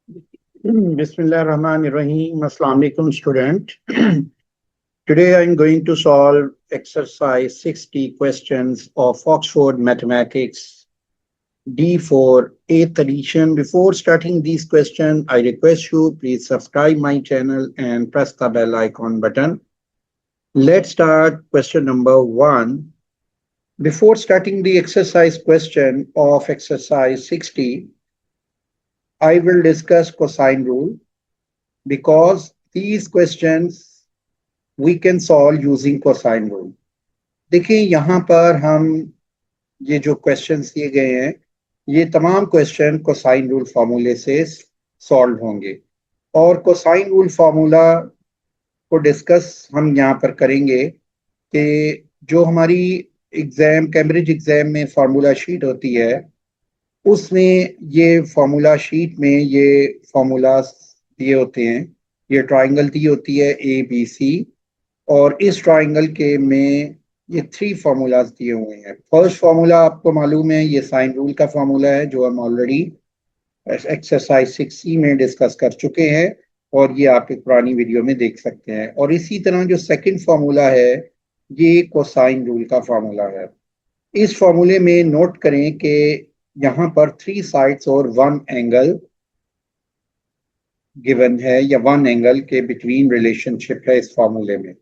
Bismillahirrahmanirrahim. Assalamu alaikum, student. Today I am going to solve exercise 60 questions of Oxford Mathematics D4 8th edition. Before starting these questions, I request you please subscribe my channel and press the bell icon button. Let's start question number 1. Before starting the exercise question of exercise 60, I will discuss cosine rule because these questions we can solve using cosine rule. देखिए यहाँ पर हम ये जो questions दिए गए हैं ये तमाम क्वेश्चन कोसाइन रूल फार्मूले से सॉल्व होंगे और कोसाइन रूल फार्मूला को डिस्कस हम यहाँ पर करेंगे कि जो हमारी एग्जाम कैम्ब्रिज एग्जाम में फार्मूला शीट होती है उसमें ये फार्मूला शीट में ये फार्मूला दिए होते हैं, ये ट्राइंगल दी होती है ए बी सी और इस ट्राइंगल के में ये 3 फार्मूलाज दिए हुए हैं। फर्स्ट फार्मूला आपको मालूम है ये साइन रूल का फार्मूला है जो हम ऑलरेडी एक्सरसाइज 6C में डिस्कस कर चुके हैं और ये आप एक पुरानी वीडियो में देख सकते हैं। और इसी तरह जो सेकंड फार्मूला है ये कोसाइन रूल का फार्मूला है। इस फार्मूले में नोट करें कि यहाँ पर 3 साइड्स और 1 एंगल गिवन है या 1 एंगल के बिटवीन रिलेशनशिप है इस फार्मूले में।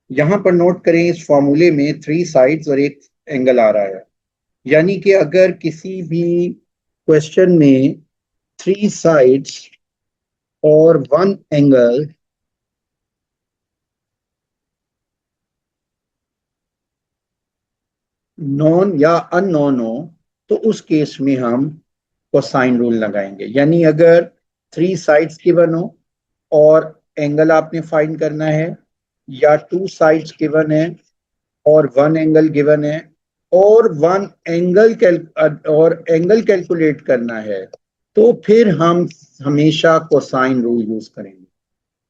यहाँ पर नोट करें इस फार्मूले में 3 साइड्स और 1 एंगल आ रहा है, यानी कि अगर किसी भी क्वेश्चन में 3 साइड्स और 1 एंगल नॉन या अननोन हो तो उस केस में हम कोसाइन रूल लगाएंगे। यानी अगर 3 साइड्स गिवन हो और एंगल आपने फाइंड करना है या 2 साइड्स गिवन है और 1 एंगल गिवन है और 1 एंगल कैलकुलेट करना है तो फिर हम हमेशा कोसाइन रूल यूज करेंगे।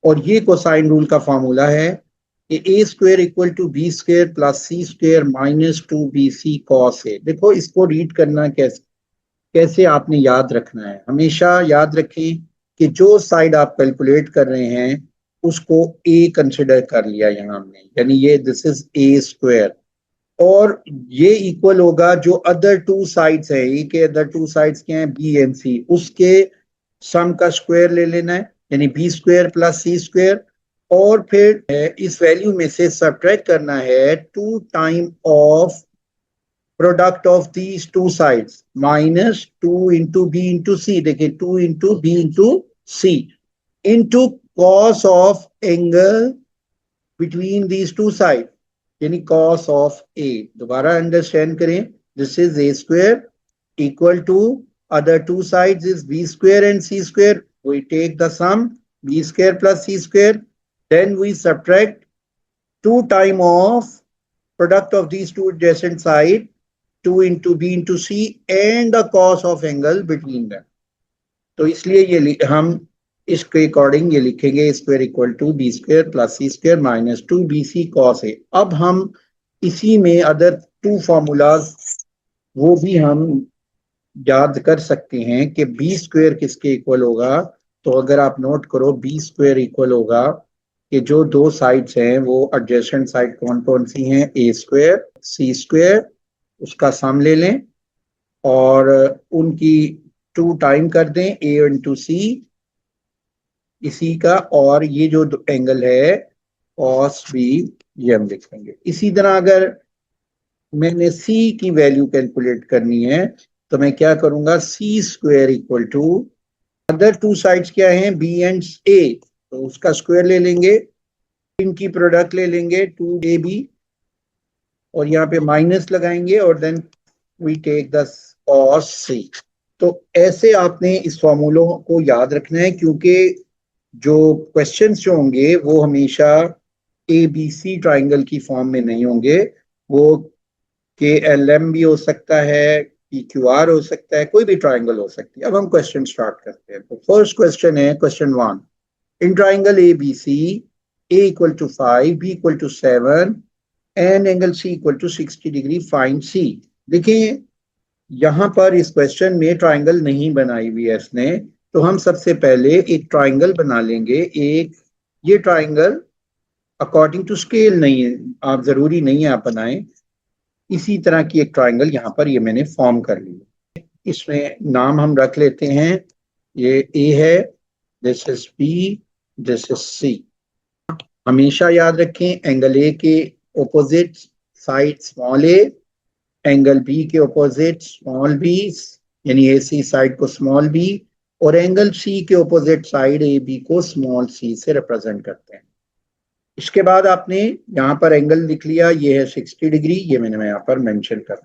और ये कोसाइन रूल का फार्मूला है कि A square equal to B square plus C square minus 2bc cos A. देखो इसको रीड करना कैसे आपने याद रखना है। हमेशा याद रखें कि जो साइड आप कैलकुलेट कर रहे हैं उसको ए कंसिडर कर लिया यहाँ हमने, यानी ये दिस इज ए स्क्वायर और ये इक्वल होगा जो अदर 2 साइड्स है, ए के अदर 2 साइड्स क्या हैं बी एंड सी, उसके सम का स्क्वायर ले लेना है यानी B square plus C square और फिर इस वैल्यू में से सब्ट्रैक्ट करना है 2 time of product of these 2 sides minus 2 into B into C. देखिए 2 into B into C into cos of angle between these 2 sides यानी cos of A। दोबारा अंडरस्टैंड करें, this is A square equal to other 2 sides is B square and C square. We take the sum B square plus C square, then we subtract 2 time of product of these 2 adjacent sides 2 into B into C and the cos of angle between them। तो इसलिए ये हम इसके according ये लिखेंगे square equal to B square plus C square minus 2bc cos A. अब हम इसी में अदर 2 फार्मूलाज वो भी हम याद कर सकते हैं कि बी स्क्वायर किसके इक्वल होगा। तो अगर आप नोट करो बी स्क्वायर इक्वल होगा कि जो 2 साइड्स हैं वो एडजेसेंट साइड कौन कौन सी हैं, ए स्क्वायर सी स्क्वायर, उसका सम ले लें और उनकी 2 टाइम कर दें ए इंटू सी इसी का और ये जो एंगल है cos b ये हम लिखेंगे। इसी तरह अगर मैंने c की वैल्यू कैलकुलेट करनी है तो मैं क्या करूंगा C square equal to other 2 sides क्या हैं b एंड a, तो उसका स्क्वायर ले लेंगे, इनकी प्रोडक्ट ले लेंगे 2ab और यहाँ पे माइनस लगाएंगे और then we take the cos c। तो ऐसे आपने इस फॉर्मूलों को याद रखना है क्योंकि जो क्वेश्चंस जो होंगे वो हमेशा ए बी सी ट्राइंगल की फॉर्म में नहीं होंगे, वो के एल एम भी हो सकता है, पी क्यू आर हो सकता है, कोई भी ट्राइंगल हो सकती है। अब हम क्वेश्चन स्टार्ट करते हैं। तो फर्स्ट क्वेश्चन है question 1, in triangle A B C A equal to 5 B equal to 7 and angle C equal to 60 degree find C. देखिए यहाँ पर इस क्वेश्चन में ट्राइंगल नहीं बनाई हुई है इसने, तो हम सबसे पहले एक ट्राइंगल बना लेंगे। एक ये ट्राइंगल अकॉर्डिंग टू स्केल नहीं है, आप जरूरी नहीं है आप बनाएं। इसी तरह की एक ट्राइंगल यहाँ पर ये मैंने फॉर्म कर ली। इसमें नाम हम रख लेते हैं, ये ए है, this is B, this is C. हमेशा याद रखें एंगल ए के opposite side small A, angle B के ऑपोजिट स्मॉल बी, यानी ए सी साइड को स्मॉल बी, और एंगल सी के ऑपोजिट साइड ए बी को स्मॉल सी से रिप्रेजेंट करते हैं। इसके बाद आपने यहाँ पर एंगल लिख लिया, ये है 60 डिग्री, ये मैंने यहाँ पर मेंशन कर।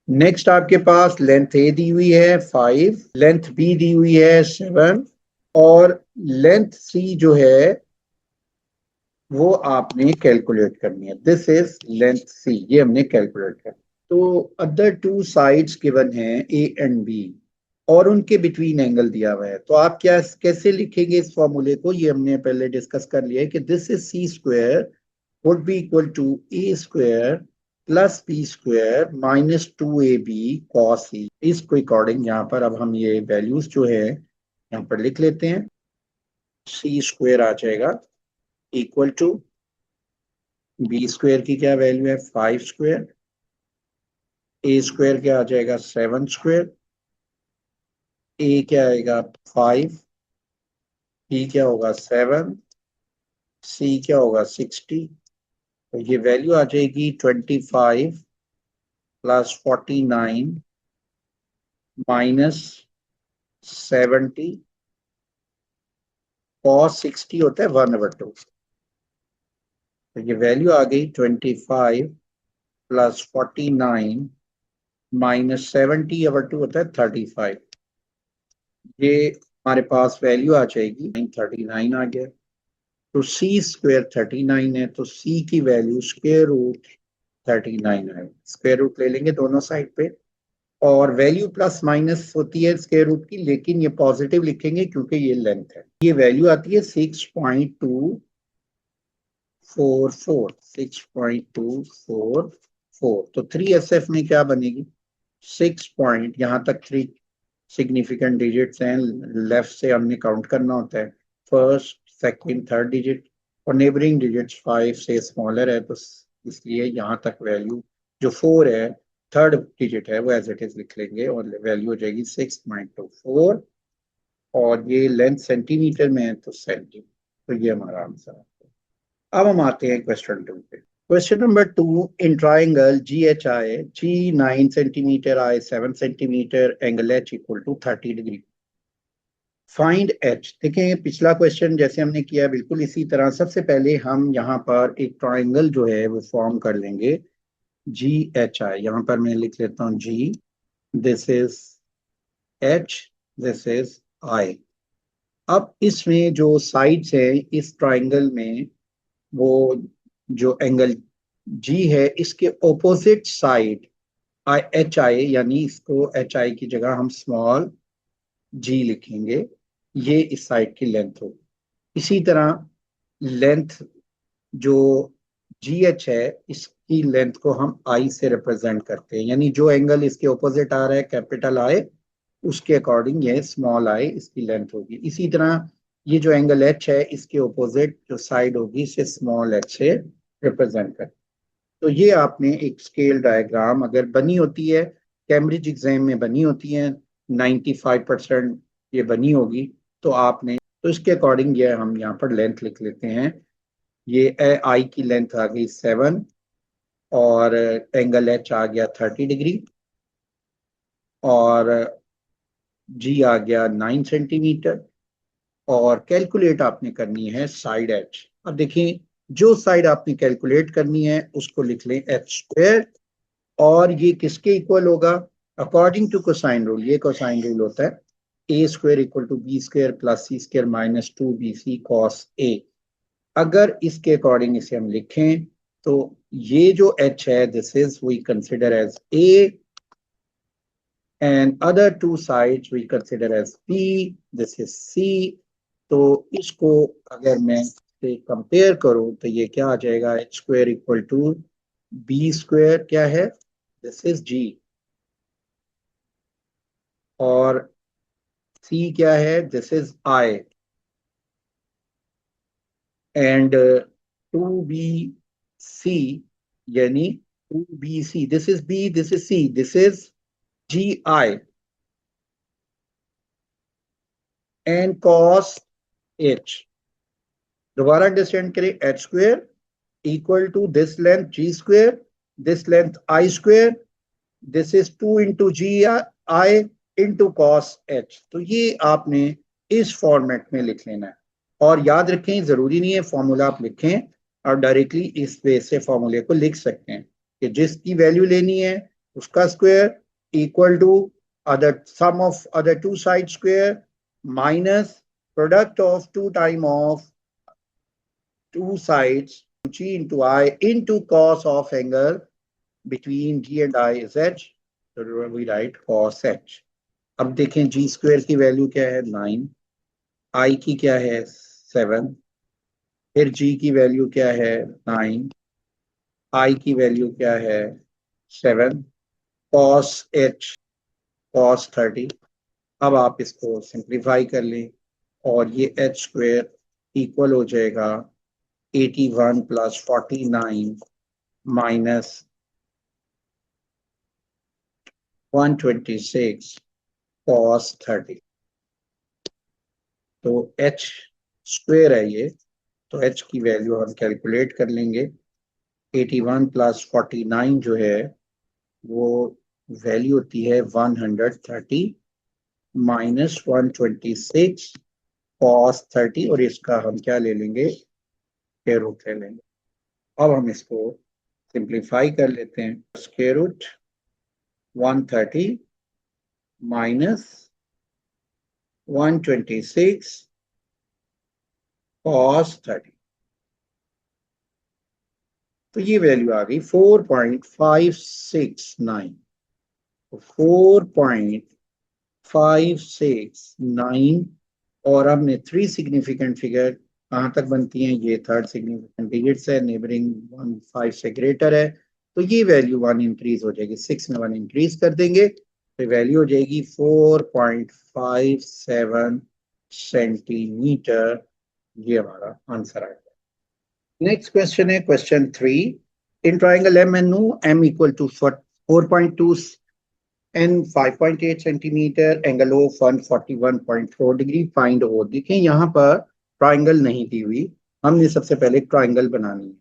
नेक्स्ट आपके पास लेंथ ए दी हुई है 5, लेंथ बी दी हुई है 7, और लेंथ सी जो है वो आपने कैलकुलेट करनी है। दिस इज लेंथ सी, ये हमने कैलकुलेट कर। तो अदर टू साइड्स गिवन है ए एंड बी, और उनके बिटवीन एंगल दिया हुआ है। तो आप क्या कैसे लिखेंगे इस फॉर्मूले को, ये हमने पहले डिस्कस कर लिया है कि this is C square would be equal to A square plus B square minus 2ab cos C. इसको अकॉर्डिंग यहाँ पर अब हम ये वैल्यूज जो है यहाँ पर लिख लेते हैं। सी स्क्वायर आ जाएगा इक्वल टू बी स्क्वायर की क्या वैल्यू है 5 स्क्वायर, ए स्क्वायर क्या आ जाएगा 7 स्क्वायर, ए क्या आएगा 5, बी क्या होगा 7, सी क्या होगा 60। तो ये वैल्यू आ जाएगी 25 प्लस 49 माइनस 70, कॉस 60 होता है 1/2। तो ये वैल्यू आ गई 25 प्लस 49 माइनस 70/2 होता है 35। ये हमारे पास वैल्यू आ जाएगी 39 आ गया। तो सी स्क्वायर 39 है, तो सी की वैल्यू स्क्वायर रूट 39 है। स्क्वायर रूट ले लेंगे दोनों साइड पे, और वैल्यू प्लस माइनस होती है स्क्वायर रूट की, लेकिन ये पॉजिटिव लिखेंगे क्योंकि ये लेंथ है। ये वैल्यू आती है 6.244, 6.244। तो 3SF में क्या बनेगी 6 पॉइंट, यहाँ तक 3 सिग्निफिकेंट डिजिट्स हैं, लेफ्ट से हमने काउंट करना होता है, फर्स्ट सेकंड थर्ड डिजिट, और नेबरिंग डिजिट्स 5 से स्मॉलर है, तो इसलिए यहाँ तक वैल्यू जो 4 है थर्ड डिजिट है वो एज इट इज लिख लेंगे, और वैल्यू हो जाएगी 6.24, और ये लेंथ सेंटीमीटर में है तो सेंटीमीटर। तो ये हमारा आंसर है। अब हम आते हैं क्वेश्चन 2 पे। Question number 2, in triangle G H I, G 9 centimetre, I 7 centimetre, angle H equal to 30 degree, find H. देखें पिछला क्वेश्चन जैसे हमने किया बिल्कुल इसी तरह, सबसे पहले हम यहाँ पर एक ट्राइंगल जो है वो फॉर्म कर लेंगे जी एच आई। यहाँ पर मैं लिख लेता हूँ G, this is H, this is I. अब इसमें जो साइड्स है इस ट्राइंगल में, वो जो एंगल जी है इसके opposite side I H I, यानी इसको एच आई की जगह हम स्मॉल जी लिखेंगे, ये इस साइड की लेंथ होगी। इसी तरह लेंथ जो जी एच है इसकी लेंथ को हम आई से रिप्रेजेंट करते हैं, यानी जो एंगल इसके ऑपोजिट आ रहा है कैपिटल आई, उसके अकॉर्डिंग ये स्मॉल आई इसकी लेंथ होगी। इसी तरह ये जो एंगल एच है इसके ऑपोजिट जो साइड होगी इसे स्मॉल एच से रिप्रेजेंट कर। तो ये आपने एक स्केल डायग्राम अगर बनी होती है, कैम्ब्रिज एग्जाम में बनी होती है, 95% ये बनी होगी, तो आपने तो इसके अकॉर्डिंग ये हम यहाँ पर लेंथ लिख लेते हैं। ये आई की लेंथ आ गई 7, और एंगल एच आ गया 30 डिग्री, और जी आ गया 9 सेंटीमीटर, और कैलकुलेट आपने करनी है साइड एच। अब देखिए जो साइड आपने कैलकुलेट करनी है उसको लिख लें एच स्क्वायर, और ये किसके इक्वल होगा अकॉर्डिंग टू कोसाइन रूल, ये कोसाइन रूल होता है A square equal to B square plus C square minus 2bc cos A. अगर इसके अकॉर्डिंग इसे हम लिखें तो ये जो h है this is we consider as a, and other two sides we consider as b, this is c। तो इसको अगर मैं से कंपेयर करूं तो ये क्या आ जाएगा H square equal to B square क्या है दिस इज g, और सी क्या है, this is I, and 2BC यानी 2BC, this is B, this is C, this is GI, and cos H, दोबारा अंडरस्टैंड करें, H square equal to this length G square, this length I square, this is 2 into GI into cos H। तो ये आपने इस format में लिख लेना है, और याद रखें जरूरी नहीं है फॉर्मूला आप लिखें, और डायरेक्टली इस वे से फॉर्मूले को लिख सकते हैं कि जिसकी वैल्यू लेनी है उसका square equal to other sum of other two side square minus product of two time of two sides G into I into cos of angle between G and I is H, so we write cos H। अब देखें G square की value क्या है 9, I की क्या है 7, फिर G की वैल्यू क्या है 9, I की वैल्यू क्या है 7, cos H cos 30। अब आप इसको सिंप्लीफाई कर लें और ये H स्क्वायर इक्वल हो जाएगा 81 प्लस 49 माइनस 126 cos 30। तो H स्क्वेयर है ये, तो H की वैल्यू हम कैलकुलेट कर लेंगे। 81 प्लस 49 जो है वो वैल्यू होती है 130 माइनस 126 cos 30, और इसका हम क्या ले लेंगे, स्क्वायर रूट ले लेंगे। अब हम इसको सिंप्लीफाई कर लेते हैं, स्क्वायर रूट 130 माइनस 126 cos 30, तो ये वैल्यू आ गई 4.569। तो 4.569, और हमने थ्री सिग्निफिकेंट फिगर कहाँ तक बनती हैं, ये थर्ड सिग्निफिकेंट डिजिट्स है, नेबरिंग 1 5 से ग्रेटर है, तो ये वैल्यू 1 इंक्रीज हो जाएगी, 6 में 1 इंक्रीज कर देंगे तो वैल्यू हो जाएगी 4.57 सेंटीमीटर। ये हमारा आंसर आएगा। नेक्स्ट क्वेश्चन है question 3। In triangle M N M equal to 4.2 N 5.8 centimetre, angle O 141.4 degree, find O. देखिए यहाँ पर ट्राइंगल नहीं दी हुई, हमने सबसे पहले ट्राइंगल बनानी है,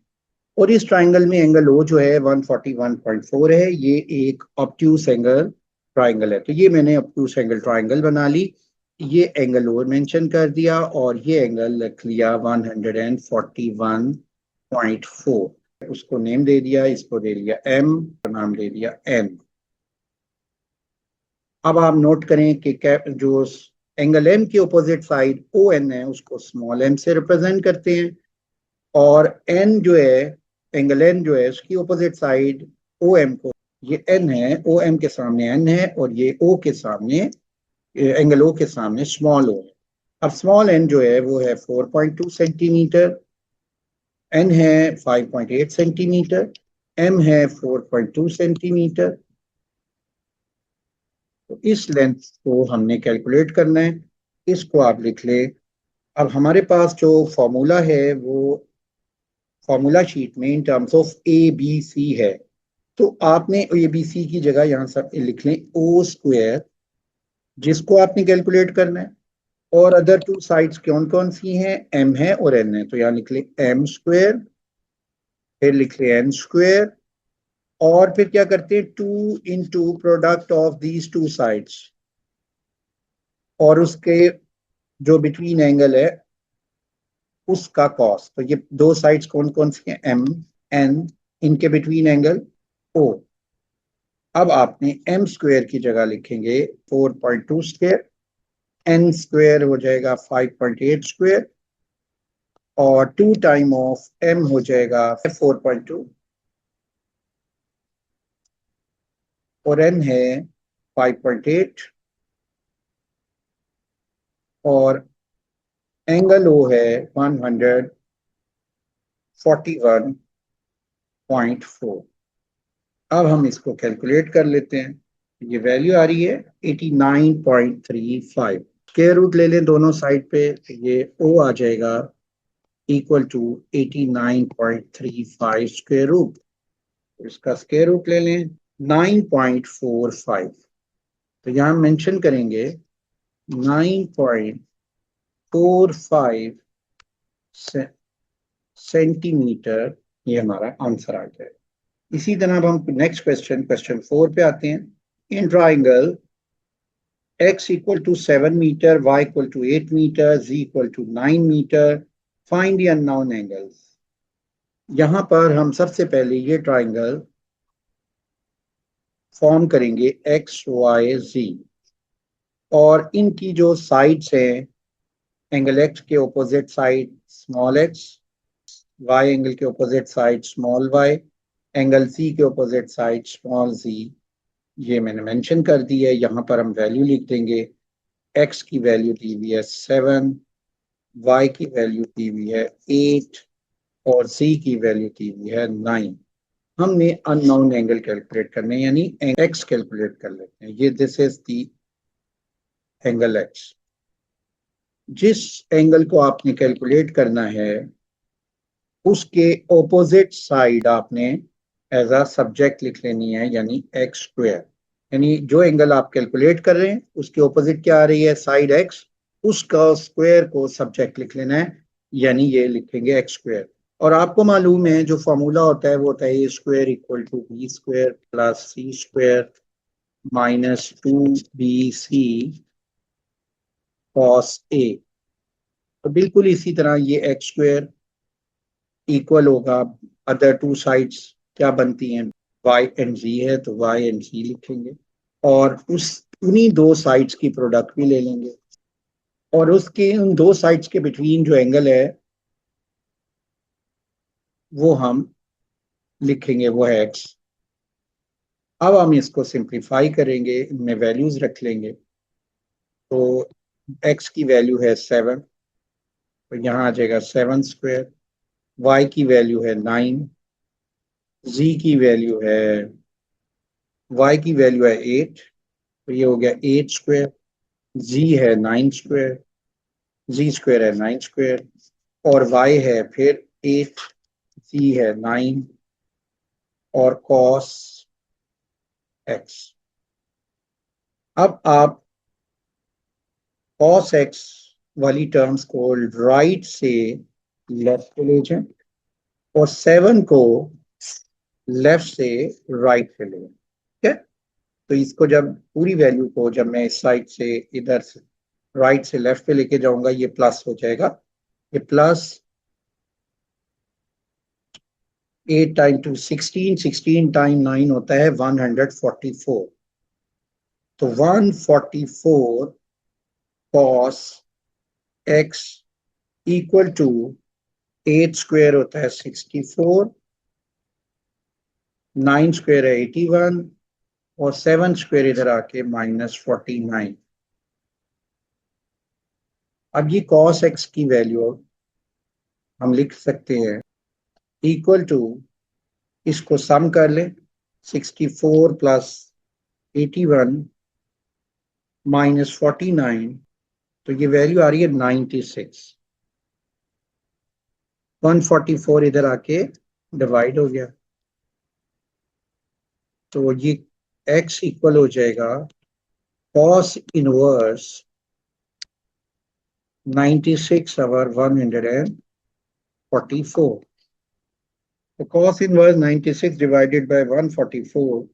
और इस ट्राइंगल में एंगल ओ जो है 141.4 है, ये एक ऑब्ट्यूस एंगल ट्राइंगल है, तो ये मैंने ऑब्ट्यूस एंगल ट्राइंगल बना ली, ये एंगल ओ मेंशन कर दिया, और ये एंगल लिख लिया 141.4, उसको नेम दे दिया, इसको दे दिया एम, नाम दे दिया एन। अब आप नोट करें कि जो एंगल एम की अपोजिट साइड ओ एन है उसको स्मॉल एम से रिप्रेजेंट करते हैं, और एन जो है, एंगल एन जो है उसकी अपोजिट साइड ओ एम को, ये एन है, ओ एम के सामने एन है, और ये ओ के सामने, एंगल ओ के सामने स्मॉल ओ है। अब स्मॉल एन जो है वो है 4.2 सेंटीमीटर, एन है 5.8 सेंटीमीटर, एम है 4.2 सेंटीमीटर, तो इस लेंथ को हमने कैलकुलेट करना है, इसको आप लिख ले। अब हमारे पास जो फॉर्मूला है वो फॉर्मूला शीट में in terms of A B C है, तो आपने ए बी सी की जगह यहाँ सब लिख लें ओ स्क्वायर, जिसको आपने कैलकुलेट करना है, और अदर टू साइड्स कौन कौन सी हैं, एम है और एन है, तो यहाँ लिख ले एम स्क्वायर, फिर लिख ले एन स्क्वायर, और फिर क्या करते हैं 2 into product of these two sides, और उसके जो बिटवीन एंगल है उसका कॉस, तो ये दो साइड्स कौन कौन सी हैं, एम एन, इनके बिटवीन एंगल ओ। अब आपने एम स्क्वायर की जगह लिखेंगे 4.2 स्क्वायर, एन स्क्वायर हो जाएगा 5.8 स्क्वायर, और 2 टाइम ऑफ एम हो जाएगा 4.2, और एन है 5.8, और एंगल ओ है 141.4। अब हम इसको कैलकुलेट कर लेते हैं, ये वैल्यू आ रही है 89.35। स्क्वायर रूट ले लें दोनों साइड पे, तो ये ओ आ जाएगा इक्वल टू 89.35 स्क्वायर रूट। इसका स्क्वायर रूट ले लें 9.45, तो यहाँ मेंशन करेंगे 9.45 सेंटीमीटर, ये हमारा आंसर आ जाए। इसी तरह अब हम नेक्स्ट क्वेश्चन 4 पे आते हैं। In triangle x equal to 7 meter, y equal to 8 meter, z equal to 9 meter, find the unknown angles। यहां पर हम सबसे पहले ये ट्राइंगल फॉर्म करेंगे x, y, z, और इनकी जो साइड्स हैं, एंगल x के opposite side small x, y angle के opposite side small y, angle c के ऑपोजिट साइड स्मॉल z, ये मैंने मेंशन कर दी है। यहाँ पर हम वैल्यू लिख देंगे। x की वैल्यू दी हुई है 7, y की वैल्यू दी हुई है 8 और z की वैल्यू दी हुई है 9। हमने अननोन एंगल कैलकुलेट करने, यानी x कैलकुलेट कर लेते हैं। ये this is the angle x। जिस एंगल को आपने कैलकुलेट करना है उसके ऑपोजिट साइड आपने एज अ सब्जेक्ट लिख लेनी है, यानी एक्स स्क्वायर। यानी जो एंगल आप कैलकुलेट कर रहे हैं उसके ऑपोजिट क्या आ रही है, साइड एक्स, उसका स्क्वायर को सब्जेक्ट लिख लेना है, यानी ये लिखेंगे एक्स स्क्वायर। और आपको मालूम है जो फॉर्मूला होता है वो होता है A square equal to B square plus C square minus 2bc cos A. तो बिल्कुल इसी तरह ये एक्स स्क्वायर इक्वल होगा, अदर टू साइड्स क्या बनती हैं, y एंड z है तो y एंड z लिखेंगे, और उस उन्हीं दो साइड्स की प्रोडक्ट भी ले लेंगे, और उसके उन दो साइड्स के बिटवीन जो एंगल है वो हम लिखेंगे, वो है x। अब हम इसको सिंप्लीफाई करेंगे, इनमें वैल्यूज रख लेंगे। तो x की वैल्यू है 7, तो यहाँ आ जाएगा 7 स्क्वायर, y की वैल्यू है 9, z की वैल्यू है y की वैल्यू है 8, तो ये हो गया 8 स्क्वायर, z है 9 स्क्वायर, जी स्क्वायर है 9 स्क्वायर, और y है फिर 8, c है 9 और cos x। अब आप cos x वाली टर्म्स को राइट से लेफ्ट पे ले जाएं और 7 को लेफ्ट से राइट पे ले, ठीक है। तो इसको जब पूरी वैल्यू को जब मैं इस साइड से इधर से राइट से लेफ्ट पे लेके जाऊंगा, ये प्लस हो जाएगा, ये प्लस 8 टाइम 2 16, 16 टाइम 9 होता है 144, तो 144 cos x equal to 8 square होता है 64, 9 स्क्वायर है 81 और 7 स्क्वायर इधर आके -49। अब ये cos x की वैल्यू हम लिख सकते हैं इक्वल टू, इसको सम कर लें, 64 प्लस 81 -49, तो ये वैल्यू आ रही है 96। 144 इधर आके डिवाइड हो गया, तो ये x इक्वल हो जाएगा cos इनवर्स 96 ओवर 144। तो cos इनवर्स 96 डिवाइडेड बाय 144,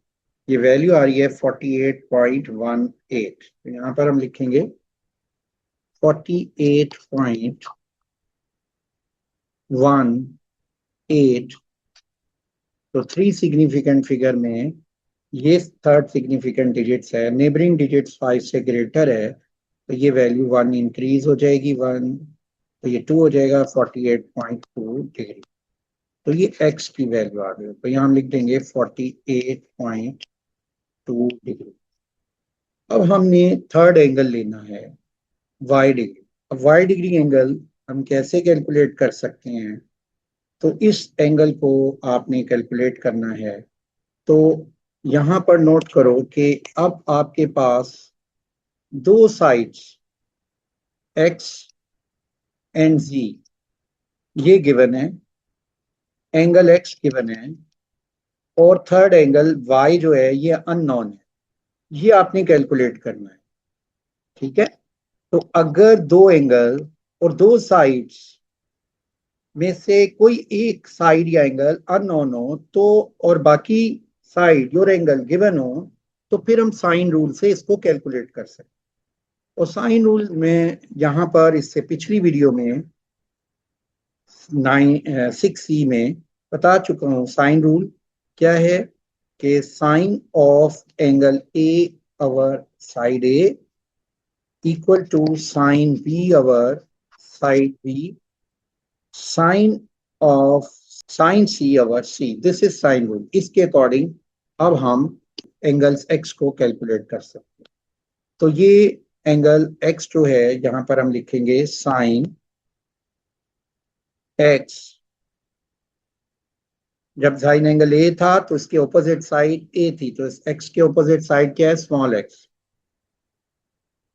ये वैल्यू आ रही है 48.18। तो यहाँ पर हम लिखेंगे 48.18। तो 3 सिग्निफिकेंट फिगर में ये थर्ड सिग्निफिकेंट डिजिट्स है, नेबरिंग डिजिट्स 5 से ग्रेटर है, तो ये वैल्यू 1 इंक्रीज हो जाएगी 1, तो ये 2 हो जाएगा 48.2 डिग्री। तो ये x की वैल्यू आ गई, तो यहाँ हम लिख देंगे 48.2 डिग्री। अब हमने थर्ड एंगल लेना है y डिग्री। अब y डिग्री एंगल हम कैसे कैलकुलेट कर सकते हैं, तो इस एंगल को आपने कैलकुलेट करना है। तो यहां पर नोट करो कि अब आपके पास दो साइड्स एक्स एंड जी ये गिवन है, एंगल एक्स गिवन है, और थर्ड एंगल वाई जो है ये अननोन है, ये आपने कैलकुलेट करना है। ठीक है, तो अगर दो एंगल और दो साइड्स में से कोई एक साइड या एंगल अननोन हो तो, और बाकी साइड और एंगल गिवन हो, तो फिर हम साइन रूल से इसको कैलकुलेट कर सकते हैं। और साइन रूल में यहां पर इससे पिछली वीडियो में 6C में बता चुका हूं। साइन रूल क्या है कि sine of angle A over side A equal to sine B over side B sine of sine C over C, this is sine rule. इसके अकॉर्डिंग अब हम एंगल्स एक्स को कैलकुलेट कर सकते हैं। तो ये एंगल एक्स जो है यहां पर हम लिखेंगे साइन एक्स। जब साइन एंगल ए था तो इसके ऑपोजिट साइड ए थी, तो इस एक्स के ऑपोजिट साइड क्या है, स्मॉल एक्स।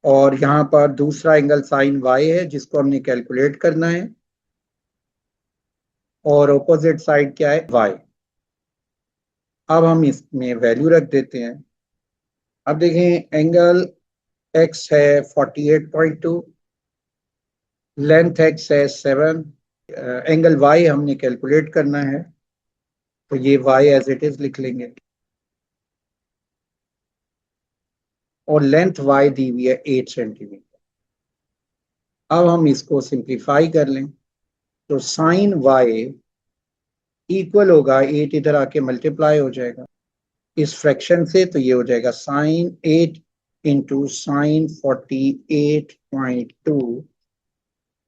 और यहां पर दूसरा एंगल साइन वाई है जिसको हमने कैलकुलेट करना है, और ऑपोजिट साइड क्या है, वाई। अब हम इसमें वैल्यू रख देते हैं। अब देखें, एंगल एक्स है 48.2, लेंथ एक्स है 7, एंगल वाई हमने कैलकुलेट करना है, तो ये वाई एज इट इज लिख लेंगे, और लेंथ वाई दी हुई है 8 सेंटीमीटर। अब हम इसको सिंप्लीफाई कर लें, तो साइन वाई इक्वल होगा 8 इधर आके मल्टीप्लाई हो जाएगा इस फ्रैक्शन से, तो ये हो जाएगा sine 8 into sine 48.2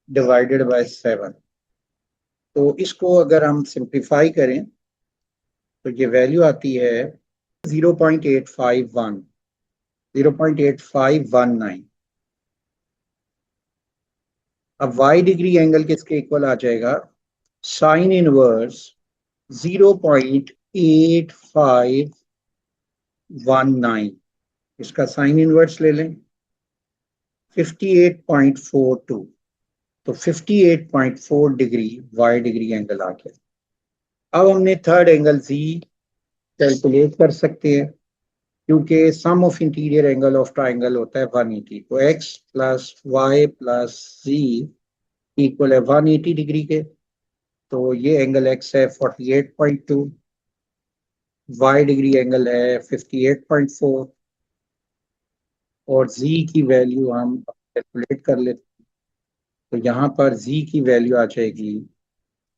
divided by 7। तो इसको अगर हम सिंप्लीफाई करें तो ये वैल्यू आती है 0.851, 0.8519। अब y डिग्री एंगल किसके इक्वल आ जाएगा, साइन इनवर्स 0.8519, इसका साइन इनवर्स ले लें 58.42, तो 58.4 डिग्री y डिग्री एंगल आ गया। अब हमने थर्ड एंगल z कैलकुलेट कर सकते हैं, क्योंकि sum of interior angle of triangle होता है 180, तो x plus Y plus z equal है 180 डिग्री के। तो ये एंगल x है 48.2, y डिग्री एंगल है 58.4, और z की वैल्यू हम कैलकुलेट कर लेते हैं। तो यहाँ पर z की वैल्यू आ जाएगी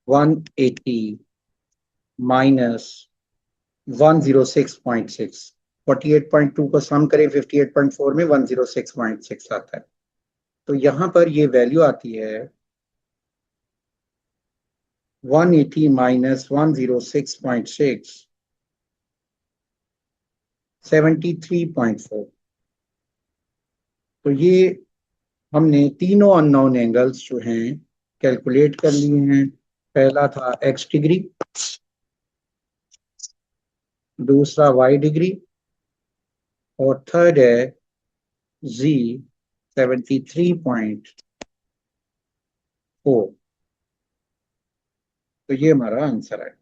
180 माइनस 106.6। 48.2 को सम करें 58.4 में, 106.6 आता है। तो यहाँ पर ये वैल्यू आती है 180 माइनस 106.6, 73.4। तो ये हमने तीनों अननोन एंगल्स जो हैं कैलकुलेट कर लिए हैं। पहला था x डिग्री, दूसरा y डिग्री, और थर्ड है z 73.4। तो ये हमारा आंसर है।